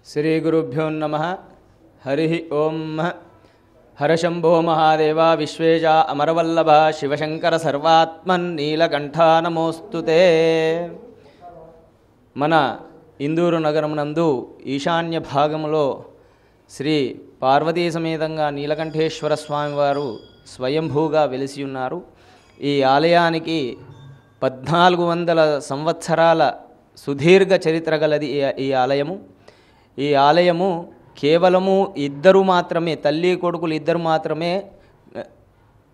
श्री गुरुभ्यो नमः। हरि ओम। हरशंभो महादेव विश्वेशा अमरवल्लभ शिवशंकर सर्वात्मन् नीलकंठ नमोस्तुते। मन इंदूरु नगरमुనందు ఈశాన్య భాగములో శ్రీ పార్వతీ సమేతంగా నీలకంఠేశ్వర స్వామి వారు స్వయంభూగా వెలిసి ఉన్నారు। ఈ ఆలయానికి 1400 సంవత్సరాల సుదీర్ఘ చరిత్ర గలది ఈ ఆలయము కేవలము ఇద్దరు మాత్రమే, తల్లి కొడుకులు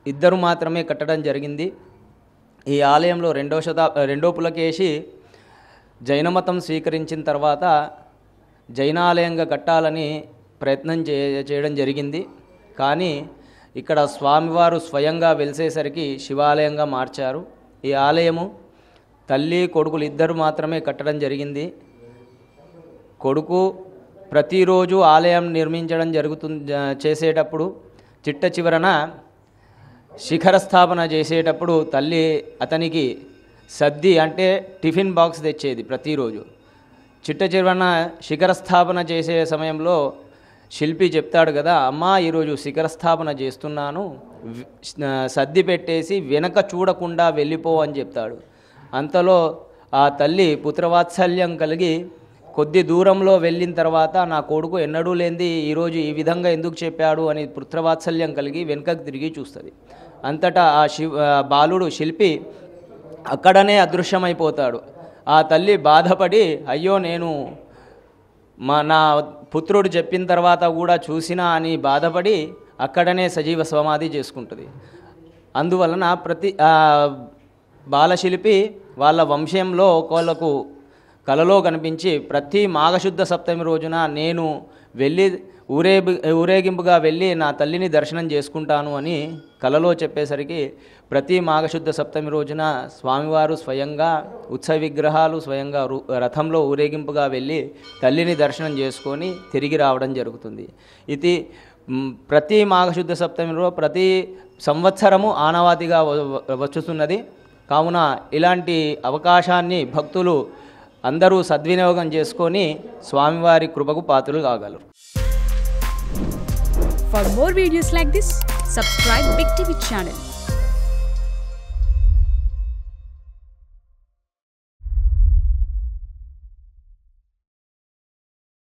ఇద్దరు మాత్రమే కట్టడం జరిగింది। ఈ ఆలయంలో రెండో పులకేశి జైన మతం స్వీకరించిన తర్వాత జైనాలయంగా కట్టాలని ప్రయత్నం చేయడం జరిగింది। కానీ ఇక్కడ స్వామివారు స్వయంగా వెలిసేసరికి శివాలయంగా మార్చారు। ఈ ఆలయము తల్లి కొడుకులు ఇద్దరు మాత్రమే కట్టడం జరిగింది। కొడుకు ప్రతిరోజు ఆలయం నిర్మించడం చేసేటప్పుడు చిట్ట చివరన శిఖర స్థాపన చేసేటప్పుడు తల్లి అతనికి సద్ది అంటే టిఫిన్ బాక్స్ తెచ్చేది ప్రతిరోజు। చిట్ట చివరన శిఖర స్థాపన చేసే సమయంలో శిల్పి చెప్తాడు కదా, అమ్మా ఈరోజు శిఖర స్థాపన చేస్తున్నాను, సద్ది పెట్టేసి వెనక చూడకుండా వెళ్ళిపో అని చెప్తాడు। అంతలో ఆ తల్లి పుత్రవాత్సల్యం కలిగి కొద్ది దూరంలో వెళ్ళిన తర్వాత నా కొడుకు ఎన్నడూ లేనిది ఈరోజు ఈ విధంగా ఎందుకు చెప్పాడు అని పుత్రవాత్సల్యం కలిగి వెనుకకు తిరిగి చూస్తుంది। అంతటా ఆ బాలుడు శిల్పి అక్కడనే అదృశ్యమైపోతాడు। ఆ తల్లి బాధపడి అయ్యో నేను నా పుత్రుడు చెప్పిన తర్వాత కూడా చూసినా అని బాధపడి అక్కడనే సజీవ సమాధి చేసుకుంటుంది। అందువలన ప్రతి బాలశిల్పి వాళ్ళ వంశంలో ఒకళ్ళకు కలలో కనిపించి ప్రతి మాఘశుద్ధ సప్తమి రోజున నేను వెళ్ళి ఊరేగింపుగా వెళ్ళి నా తల్లిని దర్శనం చేసుకుంటాను అని కలలో చెప్పేసరికి ప్రతి మాఘశుద్ధ సప్తమి రోజున స్వామివారు స్వయంగా ఉత్సవ విగ్రహాలు స్వయంగా రథంలో ఊరేగింపుగా వెళ్ళి తల్లిని దర్శనం చేసుకొని తిరిగి రావడం జరుగుతుంది। ఇది ప్రతి మాఘశుద్ధ సప్తమిలో ప్రతి సంవత్సరము ఆనవాతిగా వచ్చుతున్నది। కావున ఇలాంటి అవకాశాన్ని భక్తులు అందరూ సద్వినియోగం చేసుకొని స్వామివారి కృపకు పాత్రలు కాగలరు। For more videos like this, subscribe Big TV channel.